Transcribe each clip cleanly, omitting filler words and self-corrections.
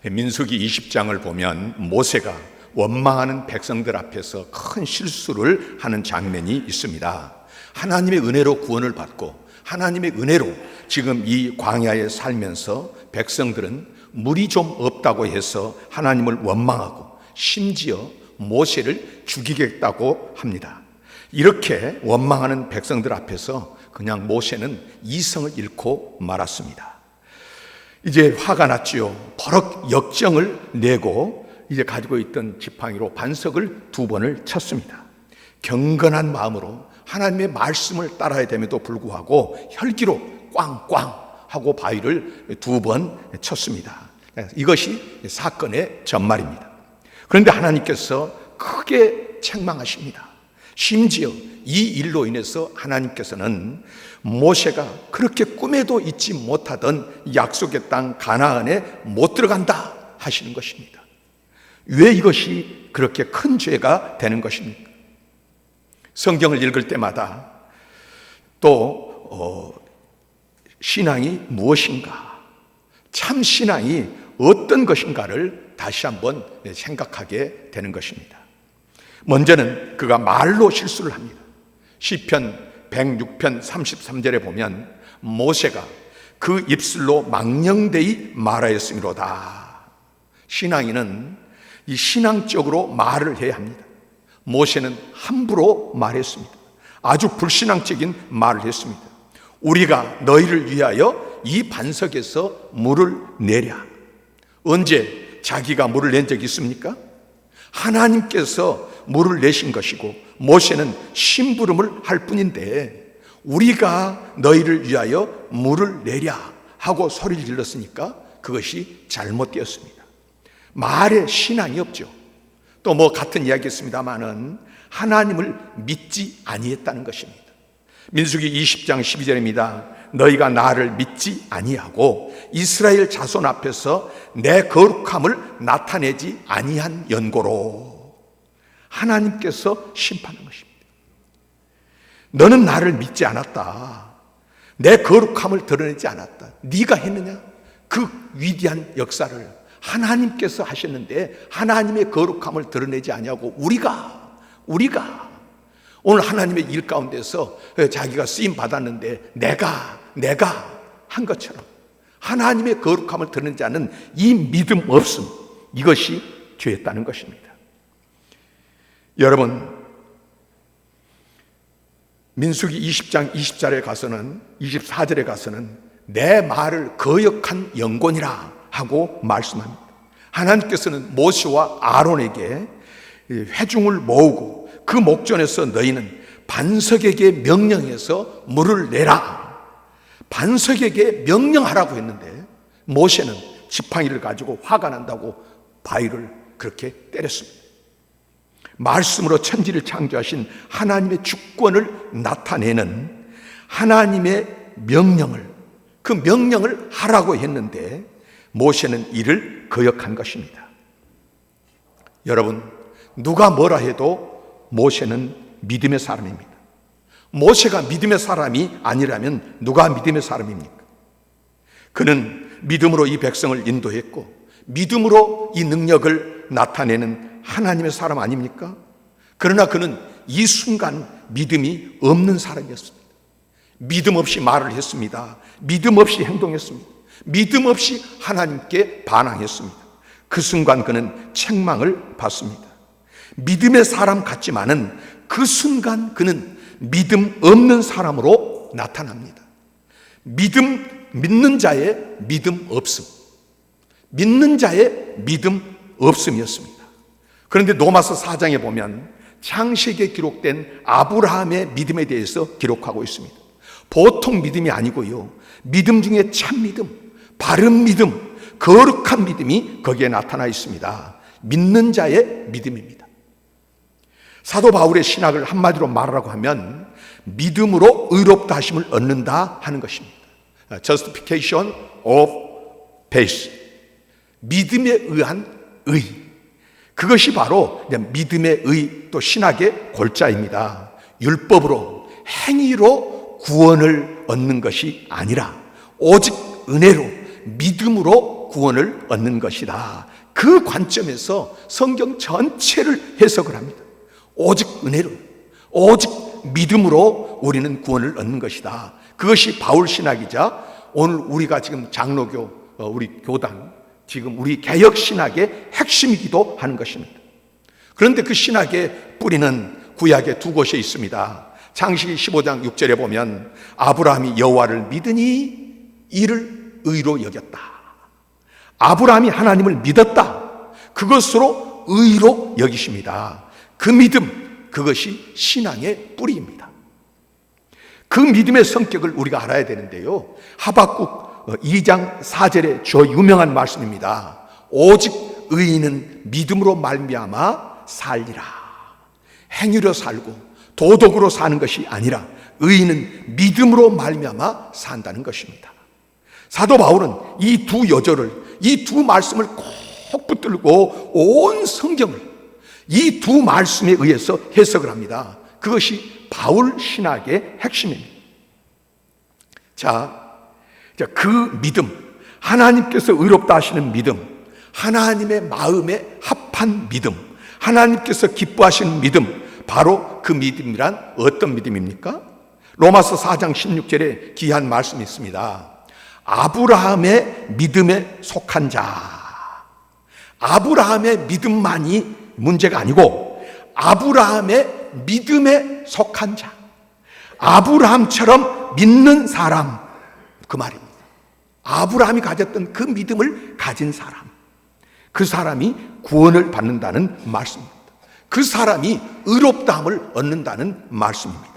민수기 20장을 보면 모세가 원망하는 백성들 앞에서 큰 실수를 하는 장면이 있습니다. 하나님의 은혜로 구원을 받고 하나님의 은혜로 지금 이 광야에 살면서 백성들은 물이 좀 없다고 해서 하나님을 원망하고 심지어 모세를 죽이겠다고 합니다. 이렇게 원망하는 백성들 앞에서 그냥 모세는 이성을 잃고 말았습니다. 이제 화가 났지요. 버럭 역정을 내고 이제 가지고 있던 지팡이로 반석을 2번을 쳤습니다. 경건한 마음으로 하나님의 말씀을 따라야 됨에도 불구하고 혈기로 꽝꽝 하고 바위를 2번 쳤습니다. 이것이 사건의 전말입니다. 그런데 하나님께서 크게 책망하십니다. 심지어 이 일로 인해서 하나님께서는 모세가 그렇게 꿈에도 잊지 못하던 약속의 땅 가나안에 못 들어간다 하시는 것입니다. 왜 이것이 그렇게 큰 죄가 되는 것입니까? 성경을 읽을 때마다 또 신앙이 무엇인가, 참 신앙이 어떤 것인가를 다시 한번 생각하게 되는 것입니다. 먼저는 그가 말로 실수를 합니다. 시편 106편 33절에 보면 모세가 그 입술로 망령되이 말하였으미로다. 신앙인은 이 신앙적으로 말을 해야 합니다. 모세는 함부로 말했습니다. 아주 불신앙적인 말을 했습니다. 우리가 너희를 위하여 이 반석에서 물을 내랴. 언제 자기가 물을 낸 적이 있습니까? 하나님께서 물을 내신 것이고 모세는 심부름을 할 뿐인데 우리가 너희를 위하여 물을 내랴 하고 소리를 질렀으니까 그것이 잘못되었습니다. 말에 신앙이 없죠. 또 뭐 같은 이야기였습니다마는 하나님을 믿지 아니했다는 것입니다. 민수기 20장 12절입니다. 너희가 나를 믿지 아니하고 이스라엘 자손 앞에서 내 거룩함을 나타내지 아니한 연고로 하나님께서 심판한 것입니다. 너는 나를 믿지 않았다. 내 거룩함을 드러내지 않았다. 네가 했느냐? 그 위대한 역사를 하나님께서 하셨는데 하나님의 거룩함을 드러내지 아니하고 우리가 오늘 하나님의 일 가운데서 자기가 쓰임 받았는데 내가 한 것처럼 하나님의 거룩함을 드러내지 않은 이 믿음 없음, 이것이 죄였다는 것입니다. 여러분, 민수기 20장 20절에 가서는 24절에 가서는 내 말을 거역한 영혼이라 하고 말씀합니다. 하나님께서는 모세와 아론에게 회중을 모으고 그 목전에서 너희는 반석에게 명령해서 물을 내라. 반석에게 명령하라고 했는데 모세는 지팡이를 가지고 화가 난다고 바위를 그렇게 때렸습니다. 말씀으로 천지를 창조하신 하나님의 주권을 나타내는 하나님의 명령을, 그 명령을 하라고 했는데 모세는 이를 거역한 것입니다. 여러분, 누가 뭐라 해도 모세는 믿음의 사람입니다. 모세가 믿음의 사람이 아니라면 누가 믿음의 사람입니까? 그는 믿음으로 이 백성을 인도했고 믿음으로 이 능력을 나타내는 하나님의 사람 아닙니까? 그러나 그는 이 순간 믿음이 없는 사람이었습니다. 믿음 없이 말을 했습니다. 믿음 없이 행동했습니다. 믿음 없이 하나님께 반항했습니다. 그 순간 그는 책망을 받습니다. 믿음의 사람 같지만은 그 순간 그는 믿음 없는 사람으로 나타납니다. 믿는 자의 믿음 없음, 믿는 자의 믿음 없음이었습니다. 그런데 로마서 4장에 보면 창세기에 기록된 아브라함의 믿음에 대해서 기록하고 있습니다. 보통 믿음이 아니고요, 믿음 중에 참 믿음, 바른 믿음, 거룩한 믿음이 거기에 나타나 있습니다. 믿는 자의 믿음입니다. 사도 바울의 신학을 한마디로 말하라고 하면 믿음으로 의롭다 하심을 얻는다 하는 것입니다. Justification of faith, 믿음에 의한 의, 그것이 바로 믿음의 의, 또 신학의 골자입니다. 율법으로, 행위로 구원을 얻는 것이 아니라 오직 은혜로, 믿음으로 믿음으로 구원을 얻는 것이다. 그 관점에서 성경 전체를 해석을 합니다. 오직 은혜로, 오직 믿음으로 우리는 구원을 얻는 것이다. 그것이 바울 신학이자 오늘 우리가 지금 장로교, 우리 교단, 지금 우리 개혁 신학의 핵심이기도 하는 것입니다. 그런데 그 신학의 뿌리는 구약의 두 곳에 있습니다. 창세기 15장 6절에 보면 아브라함이 여호와를 믿으니 이를 의로 여겼다. 아브라함이 하나님을 믿었다. 그것으로 의로 여기십니다. 그 믿음, 그것이 신앙의 뿌리입니다. 그 믿음의 성격을 우리가 알아야 되는데요, 하박국 2장 4절의 저 유명한 말씀입니다. 오직 의인은 믿음으로 말미암아 살리라. 행위로 살고 도덕으로 사는 것이 아니라 의인은 믿음으로 말미암아 산다는 것입니다. 사도 바울은 이 두 여절을, 이 두 말씀을 꼭 붙들고 온 성경을 이 두 말씀에 의해서 해석을 합니다. 그것이 바울 신학의 핵심입니다. 자, 그 믿음, 하나님께서 의롭다 하시는 믿음, 하나님의 마음에 합한 믿음, 하나님께서 기뻐하시는 믿음, 바로 그 믿음이란 어떤 믿음입니까? 로마서 4장 16절에 귀한 말씀이 있습니다. 아브라함의 믿음에 속한 자. 아브라함의 믿음만이 문제가 아니고 아브라함의 믿음에 속한 자, 아브라함처럼 믿는 사람, 그 말입니다. 아브라함이 가졌던 그 믿음을 가진 사람, 그 사람이 구원을 받는다는 말씀입니다. 그 사람이 의롭다함을 얻는다는 말씀입니다.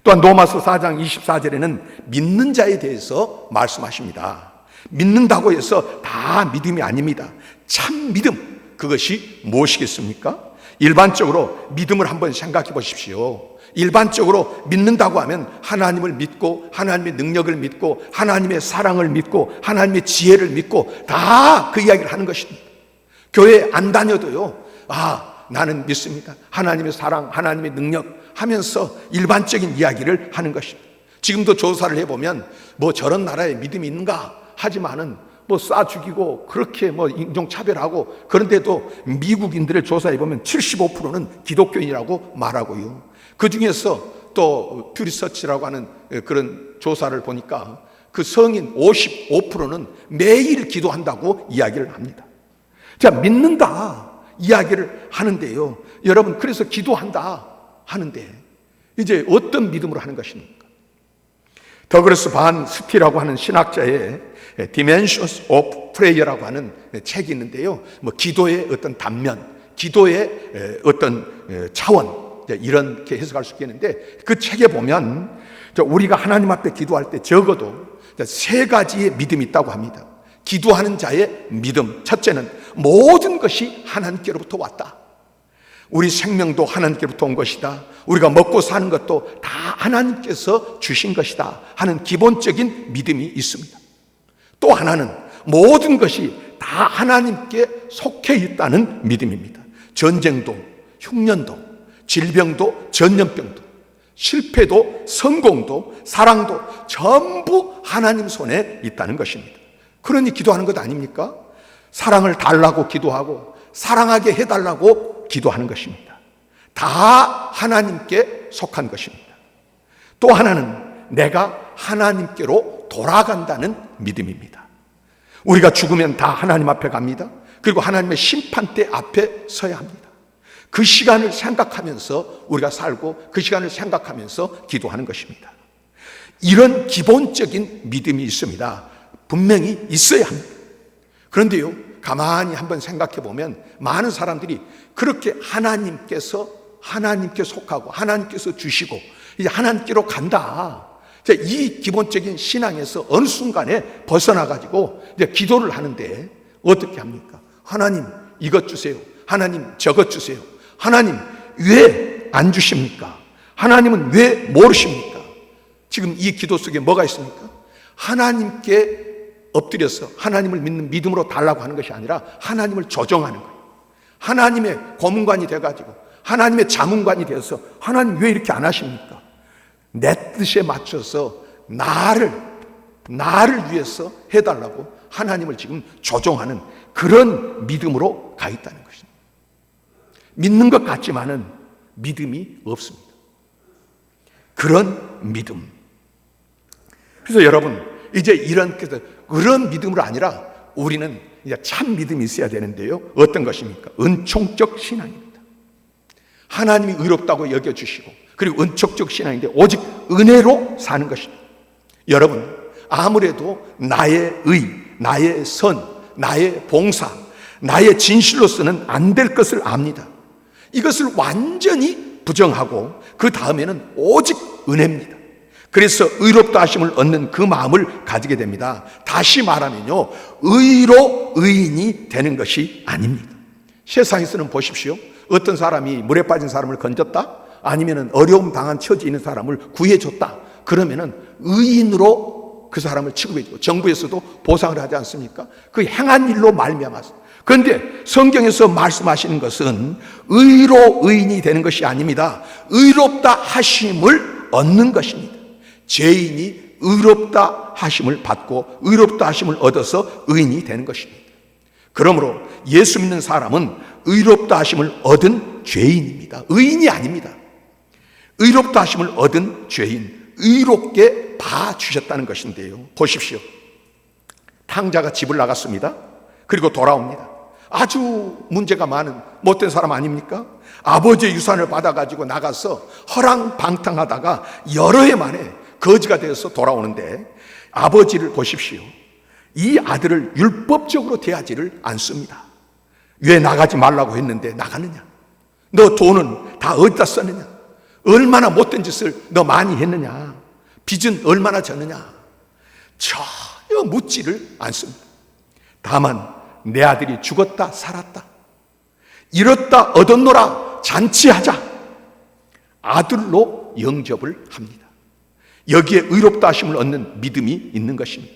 또한 로마서 4장 24절에는 믿는 자에 대해서 말씀하십니다. 믿는다고 해서 다 믿음이 아닙니다. 참 믿음, 그것이 무엇이겠습니까? 일반적으로 믿음을 한번 생각해 보십시오. 일반적으로 믿는다고 하면 하나님을 믿고 하나님의 능력을 믿고 하나님의 사랑을 믿고 하나님의 지혜를 믿고 다 그 이야기를 하는 것입니다. 교회 안 다녀도요, 나는 믿습니다. 하나님의 사랑, 하나님의 능력 하면서 일반적인 이야기를 하는 것입니다. 지금도 조사를 해보면 뭐 저런 나라에 믿음이 있는가 하지만은 뭐 쏴 죽이고 그렇게 뭐 인종차별하고, 그런데도 미국인들을 조사해보면 75%는 기독교인이라고 말하고요. 그 중에서 또 퓨리서치라고 하는 그런 조사를 보니까 그 성인 55%는 매일 기도한다고 이야기를 합니다. 자, 믿는다 이야기를 하는데요, 여러분, 그래서 기도한다 하는데 이제 어떤 믿음으로 하는 것입니까? 더그라스 반 스티라고 하는 신학자의 Dimensions of Prayer라고 하는 책이 있는데요, 뭐 기도의 어떤 단면, 기도의 어떤 차원, 이렇게 해석할 수 있겠는데, 그 책에 보면 우리가 하나님 앞에 기도할 때 적어도 세 가지의 믿음이 있다고 합니다. 기도하는 자의 믿음, 첫째는 모든 것이 하나님께로부터 왔다. 우리 생명도 하나님께로부터 온 것이다. 우리가 먹고 사는 것도 다 하나님께서 주신 것이다 하는 기본적인 믿음이 있습니다. 또 하나는 모든 것이 다 하나님께 속해 있다는 믿음입니다. 전쟁도, 흉년도, 질병도, 전염병도, 실패도, 성공도, 사랑도 전부 하나님 손에 있다는 것입니다. 그러니 기도하는 것 아닙니까? 사랑을 달라고 기도하고 사랑하게 해달라고 기도하는 것입니다. 다 하나님께 속한 것입니다. 또 하나는 내가 하나님께로 돌아간다는 믿음입니다. 우리가 죽으면 다 하나님 앞에 갑니다. 그리고 하나님의 심판대 앞에 서야 합니다. 그 시간을 생각하면서 우리가 살고 그 시간을 생각하면서 기도하는 것입니다. 이런 기본적인 믿음이 있습니다. 분명히 있어야 합니다. 그런데요, 가만히 한번 생각해 보면 많은 사람들이 그렇게 하나님께 속하고 하나님께서 주시고 이제 하나님께로 간다, 이 기본적인 신앙에서 어느 순간에 벗어나가지고 이제 기도를 하는데 어떻게 합니까? 하나님 이것 주세요, 하나님 저것 주세요, 하나님 왜 안 주십니까? 하나님은 왜 모르십니까? 지금 이 기도 속에 뭐가 있습니까? 하나님께 엎드려서 하나님을 믿는 믿음으로 달라고 하는 것이 아니라 하나님을 조정하는 거예요. 하나님의 고문관이 돼가지고 하나님의 자문관이 되어서 하나님 왜 이렇게 안 하십니까? 내 뜻에 맞춰서 나를 위해서 해달라고 하나님을 지금 조종하는 그런 믿음으로 가 있다는 것입니다. 믿는 것 같지만은 믿음이 없습니다. 그런 믿음. 그래서 여러분, 이제 그런 믿음으로 아니라 우리는 이제 참 믿음이 있어야 되는데요. 어떤 것입니까? 은총적 신앙입니다. 하나님이 의롭다고 여겨주시고, 그리고 은총적 신앙인데 오직 은혜로 사는 것입니다. 여러분, 아무래도 나의 의, 나의 선, 나의 봉사, 나의 진실로서는 안 될 것을 압니다. 이것을 완전히 부정하고 그 다음에는 오직 은혜입니다. 그래서 의롭다 하심을 얻는 그 마음을 가지게 됩니다. 다시 말하면요, 의로 의인이 되는 것이 아닙니다. 세상에서는 보십시오. 어떤 사람이 물에 빠진 사람을 건졌다, 아니면 어려움 당한 처지에 있는 사람을 구해줬다, 그러면은 의인으로 그 사람을 취급해주고 정부에서도 보상을 하지 않습니까? 그 행한 일로 말미암아서. 그런데 성경에서 말씀하시는 것은 의로 의인이 되는 것이 아닙니다. 의롭다 하심을 얻는 것입니다. 죄인이 의롭다 하심을 받고 의롭다 하심을 얻어서 의인이 되는 것입니다. 그러므로 예수 믿는 사람은 의롭다 하심을 얻은 죄인입니다. 의인이 아닙니다. 의롭다 하심을 얻은 죄인, 의롭게 봐주셨다는 것인데요. 보십시오. 탕자가 집을 나갔습니다. 그리고 돌아옵니다. 아주 문제가 많은 못된 사람 아닙니까? 아버지의 유산을 받아가지고 나가서 허랑방탕하다가 여러 해 만에 거지가 되어서 돌아오는데, 아버지를 보십시오. 이 아들을 율법적으로 대하지를 않습니다. 왜 나가지 말라고 했는데 나가느냐? 너 돈은 다 어디다 썼느냐? 얼마나 못된 짓을 너 많이 했느냐? 빚은 얼마나 졌느냐? 전혀 묻지를 않습니다. 다만 내 아들이 죽었다 살았다, 잃었다 얻었노라 잔치하자, 아들로 영접을 합니다. 여기에 의롭다 하심을 얻는 믿음이 있는 것입니다.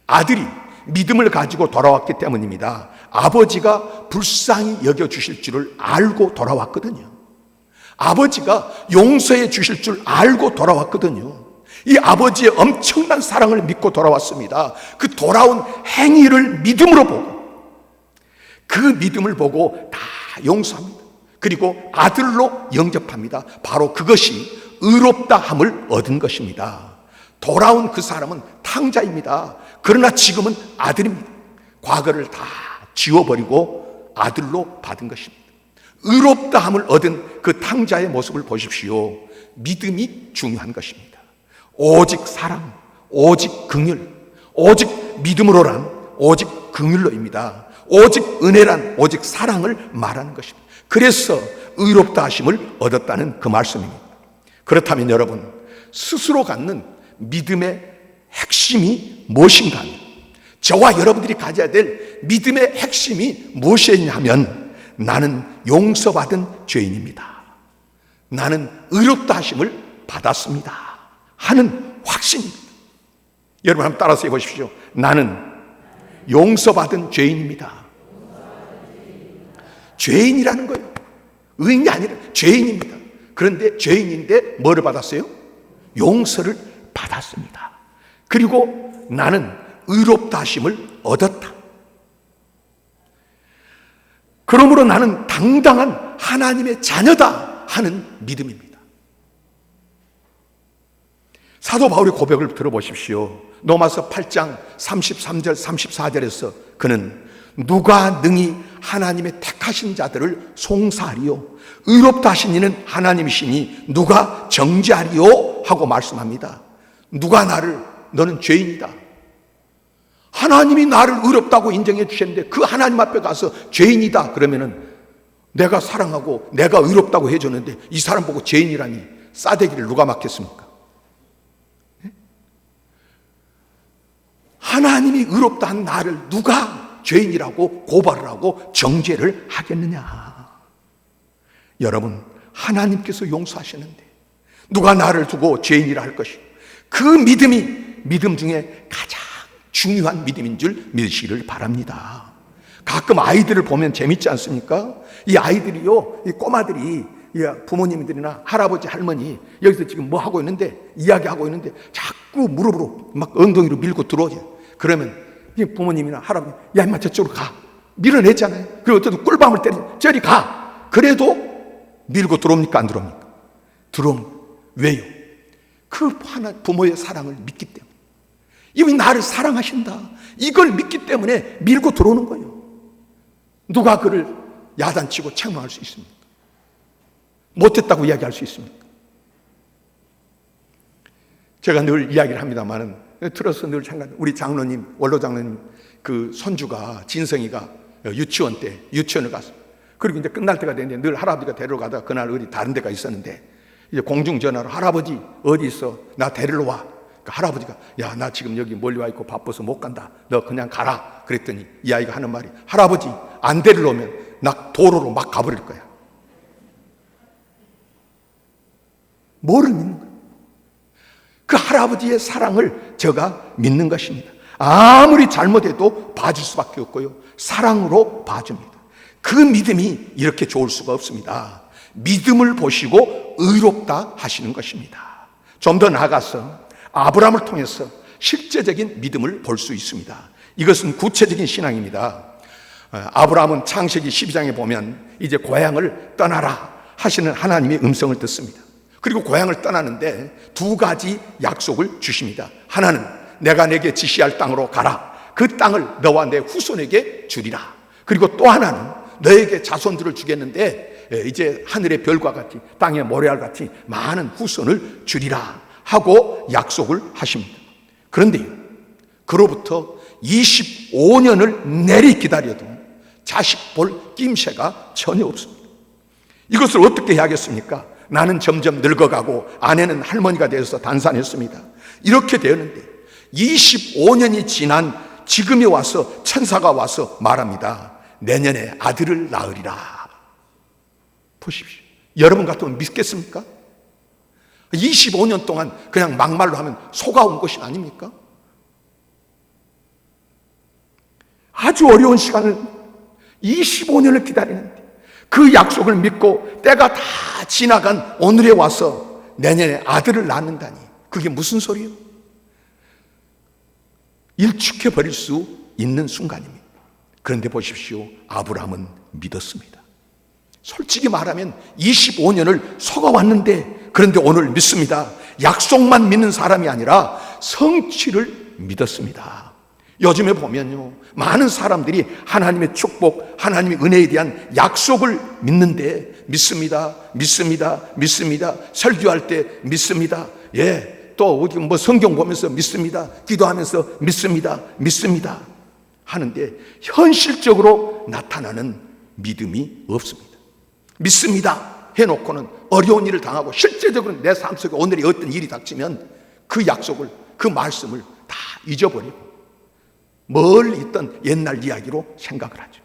아들이 믿음을 가지고 돌아왔기 때문입니다. 아버지가 불쌍히 여겨주실 줄을 알고 돌아왔거든요. 아버지가 용서해 주실 줄 알고 돌아왔거든요. 이 아버지의 엄청난 사랑을 믿고 돌아왔습니다. 그 돌아온 행위를 믿음으로 보고, 그 믿음을 보고 다 용서합니다. 그리고 아들로 영접합니다. 바로 그것이 의롭다 함을 얻은 것입니다. 돌아온 그 사람은 탕자입니다. 그러나 지금은 아들입니다. 과거를 다 지워버리고 아들로 받은 것입니다. 의롭다 함을 얻은 그 탕자의 모습을 보십시오. 믿음이 중요한 것입니다. 오직 사랑, 오직 긍휼, 오직 믿음으로란 오직 긍휼로입니다. 오직 은혜란 오직 사랑을 말하는 것입니다. 그래서 의롭다 하심을 얻었다는 그 말씀입니다. 그렇다면 여러분, 스스로 갖는 믿음의 핵심이 무엇인가 하면, 저와 여러분들이 가져야 될 믿음의 핵심이 무엇이냐면, 나는 용서받은 죄인입니다. 나는 의롭다 하심을 받았습니다 하는 확신입니다. 여러분 한번 따라서 해보십시오. 나는 용서받은 죄인입니다. 죄인이라는 거예요. 의인이 아니라 죄인입니다. 그런데 죄인인데 뭐를 받았어요? 용서를 받았습니다. 그리고 나는 의롭다 하심을 얻었다. 그러므로 나는 당당한 하나님의 자녀다 하는 믿음입니다. 사도 바울의 고백을 들어보십시오. 로마서 8장 33절 34절에서 그는 누가 능히 하나님의 택하신 자들을 송사하리요, 의롭다 하신 이는 하나님이시니 누가 정죄하리요 하고 말씀합니다. 누가 나를, 너는 죄인이다, 하나님이 나를 의롭다고 인정해 주셨는데 그 하나님 앞에 가서 죄인이다 그러면은, 내가 사랑하고 내가 의롭다고 해줬는데 이 사람 보고 죄인이라니 싸대기를 누가 맞겠습니까? 하나님이 의롭다 한 나를 누가 죄인이라고 고발을 하고 정죄를 하겠느냐? 여러분, 하나님께서 용서하시는데 누가 나를 두고 죄인이라 할 것이요, 그 믿음이 믿음 중에 가장 중요한 믿음인 줄 믿으시기를 바랍니다. 가끔 아이들을 보면 재밌지 않습니까? 이 아이들이요, 이 꼬마들이 부모님들이나 할아버지 할머니 여기서 지금 뭐 하고 있는데, 이야기하고 있는데 자꾸 무릎으로 막 엉덩이로 밀고 들어오죠. 그러면 이 부모님이나 할아버지, 야 임마 저쪽으로 가, 밀어내잖아요. 그리고 어쨌든 꿀밤을 때리면 저리 가. 그래도 밀고 들어옵니까 안 들어옵니까? 들어옵니다. 왜요? 그 하나 부모의 사랑을 믿기 때문에, 이분이 나를 사랑하신다, 이걸 믿기 때문에 밀고 들어오는 거예요. 누가 그를 야단치고 책망할 수 있습니까? 못했다고 이야기할 수 있습니까? 제가 늘 이야기를 합니다만은, 들어서 늘 생각, 우리 장로님, 원로 장로님 그 손주가, 진성이가 유치원 때 유치원을 갔어요. 그리고 이제 끝날 때가 됐는데 늘 할아버지가 데리러 가다가 그날 어디 다른 데가 있었는데, 이제 공중전화로 할아버지 어디 있어? 나 데리러 와. 그러니까 할아버지가, 야, 나 지금 여기 멀리 와 있고 바빠서 못 간다. 너 그냥 가라. 그랬더니 이 아이가 하는 말이, 할아버지 안 데리러 오면 나 도로로 막 가버릴 거야. 뭐를 믿는 거예요? 그 할아버지의 사랑을 제가 믿는 것입니다. 아무리 잘못해도 봐줄 수밖에 없고요, 사랑으로 봐줍니다. 그 믿음이 이렇게 좋을 수가 없습니다. 믿음을 보시고 의롭다 하시는 것입니다. 좀 더 나아가서 아브라함을 통해서 실제적인 믿음을 볼 수 있습니다. 이것은 구체적인 신앙입니다. 아브라함은 창세기 12장에 보면 이제 고향을 떠나라 하시는 하나님의 음성을 듣습니다. 그리고 고향을 떠나는데 두 가지 약속을 주십니다. 하나는 내가 내게 지시할 땅으로 가라. 그 땅을 너와 내 후손에게 주리라. 그리고 또 하나는 너에게 자손들을 주겠는데 이제 하늘의 별과 같이 땅의 모래알 같이 많은 후손을 주리라 하고 약속을 하십니다. 그런데 그로부터 25년을 내리 기다려도 자식 볼 낌새가 전혀 없습니다. 이것을 어떻게 해야겠습니까? 나는 점점 늙어가고 아내는 할머니가 되어서 단산했습니다. 이렇게 되었는데 25년이 지난 지금에 와서 천사가 와서 말합니다. 내년에 아들을 낳으리라. 보십시오. 여러분 같으면 믿겠습니까? 25년 동안 그냥 막말로 하면 속아온 것이 아닙니까? 아주 어려운 시간을 25년을 기다리는데 그 약속을 믿고 때가 다 지나간 오늘에 와서 내년에 아들을 낳는다니, 그게 무슨 소리예요? 일축해버릴 수 있는 순간입니다. 그런데 보십시오. 아브라함은 믿었습니다. 솔직히 말하면 25년을 속아왔는데, 그런데 오늘 믿습니다. 약속만 믿는 사람이 아니라 성취를 믿었습니다. 요즘에 보면요, 많은 사람들이 하나님의 축복, 하나님의 은혜에 대한 약속을 믿는데, 믿습니다, 믿습니다, 믿습니다, 설교할 때 믿습니다, 또 어디 뭐 성경 보면서 믿습니다, 기도하면서 믿습니다, 믿습니다 하는데 현실적으로 나타나는 믿음이 없습니다. 믿습니다 해놓고는 어려운 일을 당하고 실제적으로 내 삶 속에 오늘의 어떤 일이 닥치면 그 약속을, 그 말씀을 다 잊어버리고 멀리 있던 옛날 이야기로 생각을 하죠.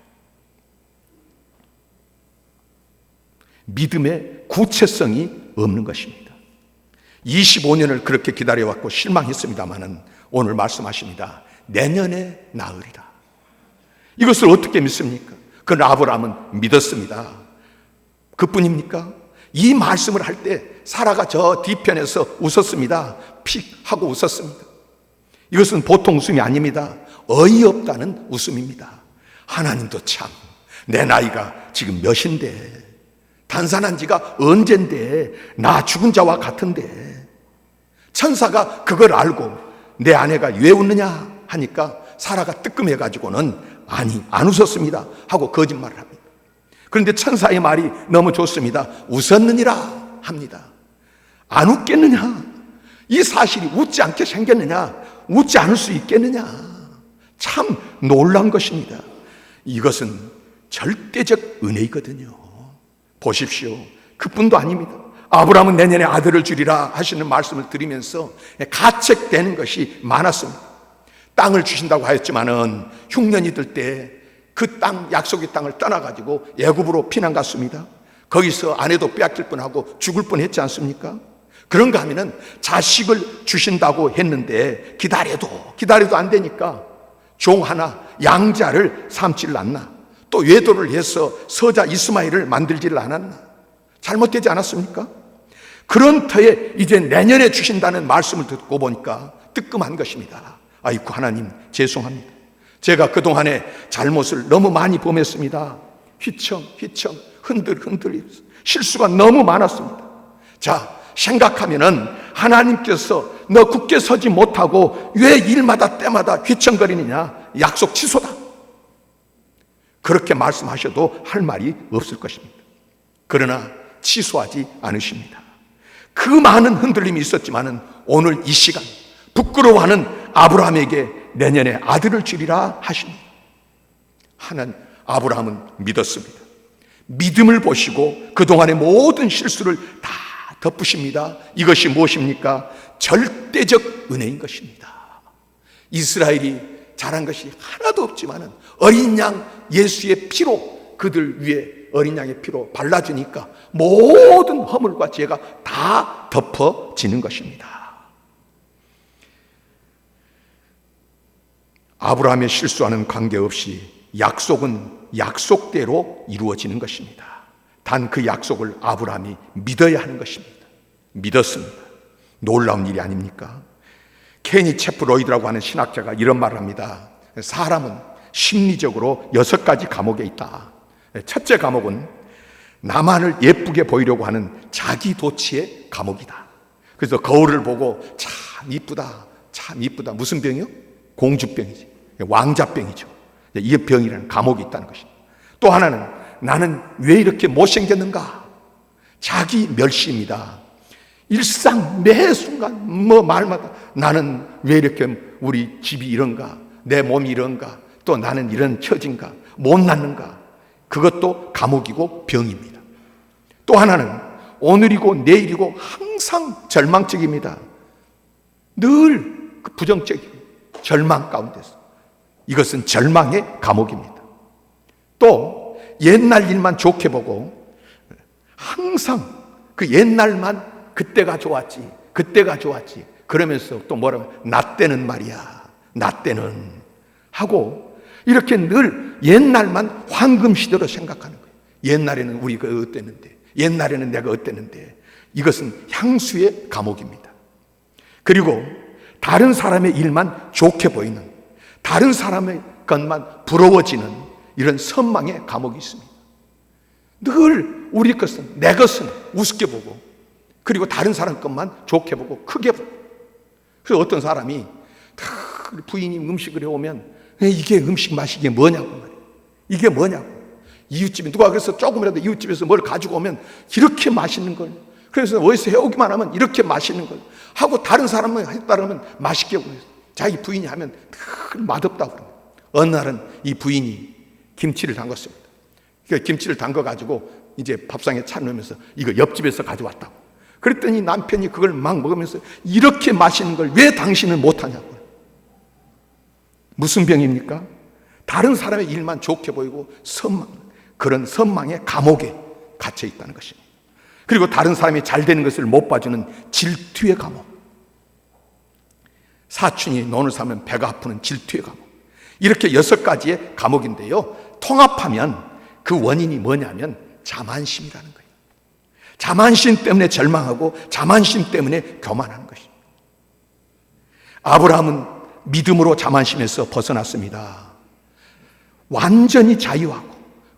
믿음의 구체성이 없는 것입니다. 25년을 그렇게 기다려왔고 실망했습니다마는 오늘 말씀하십니다. 내년에 낳으리라. 이것을 어떻게 믿습니까? 그건 아브라함은 믿었습니다. 그뿐입니까? 이 말씀을 할 때 사라가 저 뒤편에서 웃었습니다. 픽 하고 웃었습니다. 이것은 보통 웃음이 아닙니다. 어이없다는 웃음입니다. 하나님도 참, 내 나이가 지금 몇인데, 단산한 지가 언젠데, 나 죽은 자와 같은데, 천사가 그걸 알고 내 아내가 왜 웃느냐 하니까 사라가 뜨끔해가지고는 아니, 안 웃었습니다 하고 거짓말을 합니다. 그런데 천사의 말이 너무 좋습니다. 웃었느니라 합니다. 안 웃겠느냐? 이 사실이 웃지 않게 생겼느냐? 웃지 않을 수 있겠느냐? 참 놀라운 것입니다. 이것은 절대적 은혜이거든요. 보십시오. 그뿐도 아닙니다. 아브라함은 내년에 아들을 주리라 하시는 말씀을 드리면서 가책되는 것이 많았습니다. 땅을 주신다고 하였지만은 흉년이 들 때 그 땅, 약속의 땅을 떠나가지고 애굽으로 피난 갔습니다. 거기서 아내도 빼앗길 뻔하고 죽을 뻔했지 않습니까? 그런가 하면은 자식을 주신다고 했는데 기다려도 안 되니까 종 하나, 양자를 삼지를 않나? 또 외도를 해서 서자 이스마엘을 만들지를 않았나? 잘못되지 않았습니까? 그런 터에 이제 내년에 주신다는 말씀을 듣고 보니까 뜨끔한 것입니다. 아이고 하나님 죄송합니다. 제가 그동안에 잘못을 너무 많이 범했습니다. 휘청 흔들 실수가 너무 많았습니다. 자, 생각하면은 하나님께서 너 굳게 서지 못하고 왜 일마다 때마다 휘청거리느냐, 약속 취소다, 그렇게 말씀하셔도 할 말이 없을 것입니다. 그러나 취소하지 않으십니다. 그 많은 흔들림이 있었지만은 오늘 이 시간 부끄러워하는 아브라함에게 내년에 아들을 주리라 하십니다. 하나님, 아브라함은 믿었습니다. 믿음을 보시고 그동안의 모든 실수를 다 덮으십니다. 이것이 무엇입니까? 절대적 은혜인 것입니다. 이스라엘이 잘한 것이 하나도 없지만은 어린 양 예수의 피로, 그들 위에 어린 양의 피로 발라주니까 모든 허물과 죄가 다 덮어지는 것입니다. 아브라함의 실수와는 관계없이 약속은 약속대로 이루어지는 것입니다. 단 그 약속을 아브라함이 믿어야 하는 것입니다. 믿었습니다. 놀라운 일이 아닙니까? 케니 체프로이드라고 하는 신학자가 이런 말을 합니다. 사람은 심리적으로 6가지 감옥에 있다. 첫째 감옥은 나만을 예쁘게 보이려고 하는 자기 도취의 감옥이다. 그래서 거울을 보고 참 이쁘다, 참 이쁘다. 무슨 병이요? 공주병이지, 왕자병이죠. 이 병이라는 감옥이 있다는 것입니다. 또 하나는 나는 왜 이렇게 못생겼는가? 자기 멸시입니다. 일상 매 순간 말마다 나는 왜 이렇게 우리 집이 이런가? 내 몸이 이런가? 또 나는 이런 처진가? 못 낳는가? 그것도 감옥이고 병입니다. 또 하나는 오늘이고 내일이고 항상 절망적입니다. 늘 그 부정적인 절망 가운데서, 이것은 절망의 감옥입니다. 또 옛날 일만 좋게 보고 항상 그 옛날만 그때가 좋았지 그러면서 또 뭐라고, 나 때는 말이야, 나 때는 하고 이렇게 늘 옛날만 황금시대로 생각하는 거예요. 옛날에는 우리가 어땠는데, 옛날에는 내가 어땠는데. 이것은 향수의 감옥입니다. 그리고 다른 사람의 일만 좋게 보이는, 다른 사람의 것만 부러워지는 이런 선망의 감옥이 있습니다. 늘 우리 것은, 내 것은 우습게 보고, 그리고 다른 사람 것만 좋게 보고 크게 보고. 그래서 어떤 사람이 부인이 음식을 해오면 이게 음식 맛이 이게 뭐냐고 말이에요. 이게 뭐냐고. 이웃집에 누가 그래서 조금이라도 이웃집에서 뭘 가지고 오면 이렇게 맛있는 걸, 그래서 어디서 해오기만 하면 이렇게 맛있는 걸 하고 다른 사람은 했다라면 맛있게 하고, 자기 부인이 하면 맛없다고 그래요. 어느 날은 이 부인이 김치를 담갔습니다. 그 김치를 담가가지고 이제 밥상에 차놓으면서 이거 옆집에서 가져왔다고. 그랬더니 남편이 그걸 막 먹으면서 이렇게 맛있는 걸 왜 당신은 못하냐고. 무슨 병입니까? 다른 사람의 일만 좋게 보이고 선망, 그런 선망의 감옥에 갇혀 있다는 것입니다. 그리고 다른 사람이 잘 되는 것을 못 봐주는 질투의 감옥. 사촌이 논을 사면 배가 아프는 질투의 감옥. 이렇게 6가지의 감옥인데요, 통합하면 그 원인이 뭐냐면 자만심이라는 거예요. 자만심 때문에 절망하고 자만심 때문에 교만하는 것입니다. 아브라함은 믿음으로 자만심에서 벗어났습니다. 완전히 자유하고,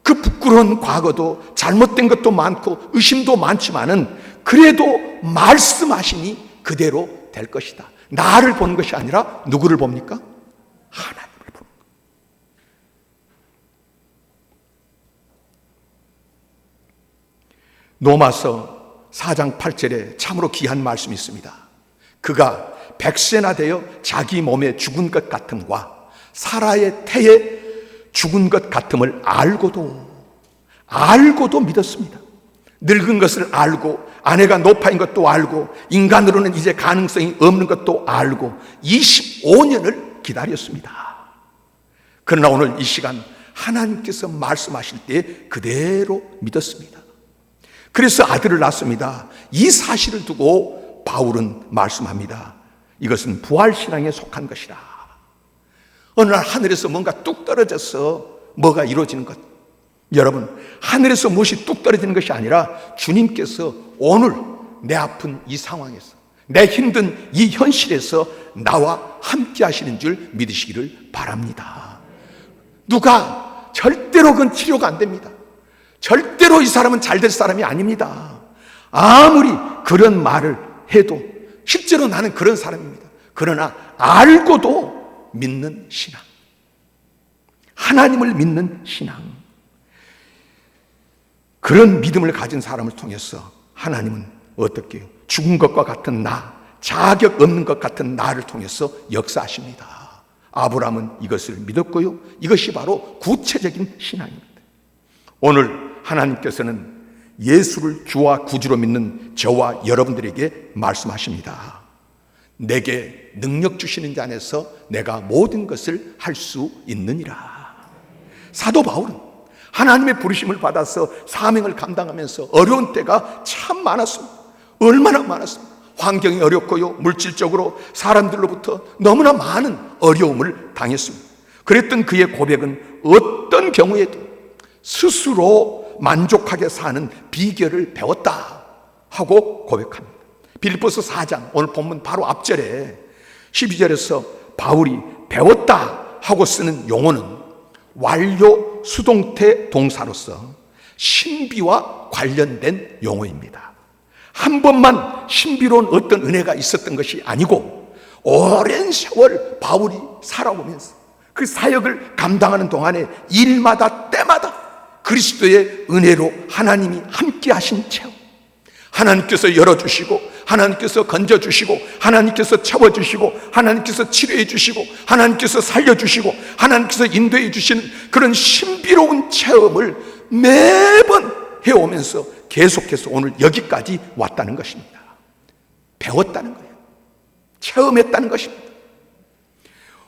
그 부끄러운 과거도 잘못된 것도 많고 의심도 많지만은 그래도 말씀하시니 그대로 될 것이다. 나를 보는 것이 아니라 누구를 봅니까? 하나님을 봅니다. 로마서 4장 8절에 참으로 귀한 말씀이 있습니다. 그가 100세나 되어 자기 몸에 죽은 것 같음과 사라의 태에 죽은 것 같음을 알고도 믿었습니다. 늙은 것을 알고, 아내가 노파인 것도 알고, 인간으로는 이제 가능성이 없는 것도 알고 25년을 기다렸습니다. 그러나 오늘 이 시간 하나님께서 말씀하실 때 그대로 믿었습니다. 그래서 아들을 낳습니다. 이 사실을 두고 바울은 말씀합니다. 이것은 부활신앙에 속한 것이라. 어느 날 하늘에서 뭔가 뚝 떨어져서 뭐가 이루어지는 것, 여러분, 하늘에서 무엇이 뚝 떨어지는 것이 아니라 주님께서 오늘 내 아픈 이 상황에서, 내 힘든 이 현실에서 나와 함께 하시는 줄 믿으시기를 바랍니다. 누가 절대로 그건 치료가 안 됩니다. 절대로 이 사람은 잘 될 사람이 아닙니다. 아무리 그런 말을 해도 실제로 나는 그런 사람입니다. 그러나 알고도 믿는 신앙, 하나님을 믿는 신앙, 그런 믿음을 가진 사람을 통해서 하나님은 어떻게 해요? 죽은 것과 같은 나, 자격 없는 것 같은 나를 통해서 역사하십니다. 아브라함은 이것을 믿었고요, 이것이 바로 구체적인 신앙입니다. 오늘 하나님께서는 예수를 주와 구주로 믿는 저와 여러분들에게 말씀하십니다. 내게 능력 주시는 자 안에서 내가 모든 것을 할 수 있느니라. 사도 바울은 하나님의 부르심을 받아서 사명을 감당하면서 어려운 때가 참 많았습니다. 얼마나 많았습니다. 환경이 어렵고요, 물질적으로 사람들로부터 너무나 많은 어려움을 당했습니다. 그랬던 그의 고백은 어떤 경우에도 스스로 만족하게 사는 비결을 배웠다 하고 고백합니다. 빌립보서 4장 오늘 본문 바로 앞절에 12절에서 바울이 배웠다 하고 쓰는 용어는 완료 수동태 동사로서 신비와 관련된 용어입니다. 한 번만 신비로운 어떤 은혜가 있었던 것이 아니고 오랜 세월 바울이 살아오면서 그 사역을 감당하는 동안에 일마다 때마다 그리스도의 은혜로 하나님이 함께 하신 체험, 하나님께서 열어주시고 하나님께서 건져주시고 하나님께서 채워주시고 하나님께서 치료해주시고 하나님께서 살려주시고 하나님께서 인도해주시는 그런 신비로운 체험을 매번 해오면서 계속해서 오늘 여기까지 왔다는 것입니다. 배웠다는 거예요. 체험했다는 것입니다.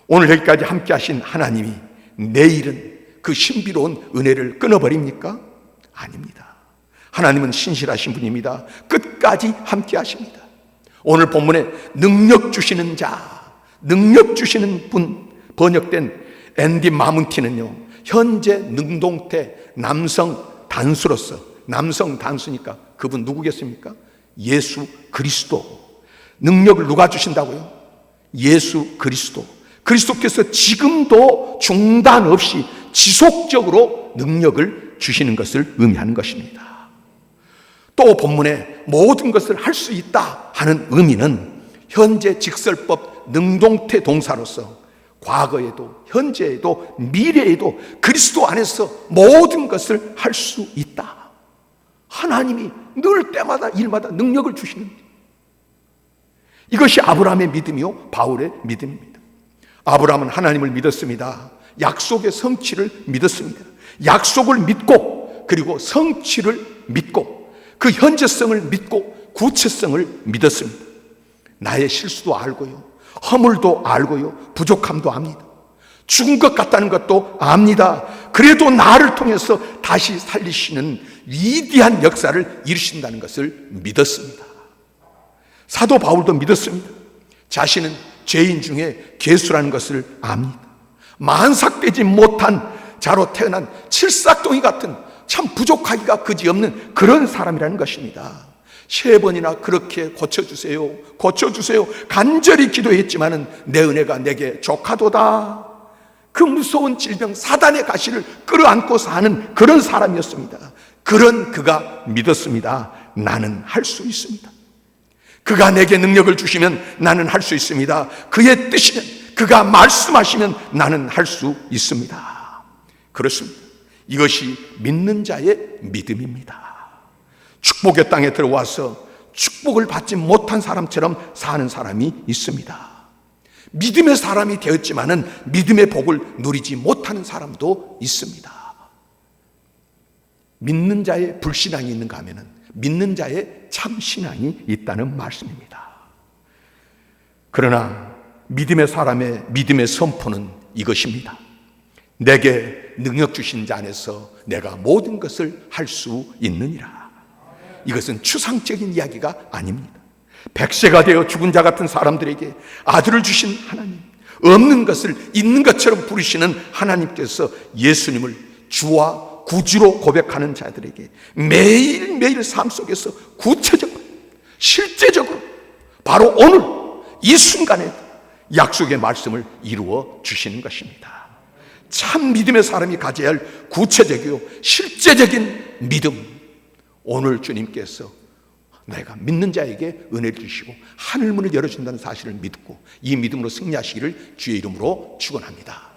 오늘 여기까지 함께 하신 하나님이 내일은 그 신비로운 은혜를 끊어버립니까? 아닙니다. 하나님은 신실하신 분입니다. 끝까지 함께 하십니다. 오늘 본문에 능력 주시는 자, 능력 주시는 분 번역된 앤디 마문티는요, 현재 능동태 남성 단수로서, 남성 단수니까 그분 누구겠습니까? 예수 그리스도. 능력을 누가 주신다고요? 예수 그리스도. 그리스도께서 지금도 중단 없이 지속적으로 능력을 주시는 것을 의미하는 것입니다. 또 본문에 모든 것을 할 수 있다 하는 의미는 현재 직설법 능동태 동사로서 과거에도 현재에도 미래에도 그리스도 안에서 모든 것을 할 수 있다. 하나님이 늘 때마다 일마다 능력을 주시는, 이것이 아브라함의 믿음이요 바울의 믿음입니다. 아브라함은 하나님을 믿었습니다. 약속의 성취를 믿었습니다. 약속을 믿고 그리고 성취를 믿고 그 현재성을 믿고 구체성을 믿었습니다. 나의 실수도 알고요, 허물도 알고요, 부족함도 압니다. 죽은 것 같다는 것도 압니다. 그래도 나를 통해서 다시 살리시는 위대한 역사를 이루신다는 것을 믿었습니다. 사도 바울도 믿었습니다. 자신은 죄인 중에 괴수라는 것을 압니다. 만삭되지 못한 자로 태어난 칠삭동이 같은 참 부족하기가 그지없는 그런 사람이라는 것입니다. 3번이나 그렇게 고쳐주세요, 고쳐주세요 간절히 기도했지만은 내 은혜가 내게 족하도다. 그 무서운 질병 사단의 가시를 끌어안고 사는 그런 사람이었습니다. 그런 그가 믿었습니다. 나는 할 수 있습니다. 그가 내게 능력을 주시면 나는 할 수 있습니다. 그의 뜻이면, 그가 말씀하시면 나는 할 수 있습니다. 그렇습니다. 이것이 믿는 자의 믿음입니다. 축복의 땅에 들어와서 축복을 받지 못한 사람처럼 사는 사람이 있습니다. 믿음의 사람이 되었지만은 믿음의 복을 누리지 못하는 사람도 있습니다. 믿는 자의 불신앙이 있는가 하면은 믿는 자의 참신앙이 있다는 말씀입니다. 그러나 믿음의 사람의 믿음의 선포는 이것입니다. 내게 능력 주신 자 안에서 내가 모든 것을 할 수 있느니라. 이것은 추상적인 이야기가 아닙니다. 백세가 되어 죽은 자 같은 사람들에게 아들을 주신 하나님, 없는 것을 있는 것처럼 부르시는 하나님께서 예수님을 주와 구주로 고백하는 자들에게 매일매일 삶 속에서 구체적으로, 실제적으로 바로 오늘 이 순간에 약속의 말씀을 이루어 주시는 것입니다. 참 믿음의 사람이 가져야 할 구체적이고 실제적인 믿음, 오늘 주님께서 내가 믿는 자에게 은혜를 주시고 하늘문을 열어준다는 사실을 믿고 이 믿음으로 승리하시기를 주의 이름으로 축원합니다.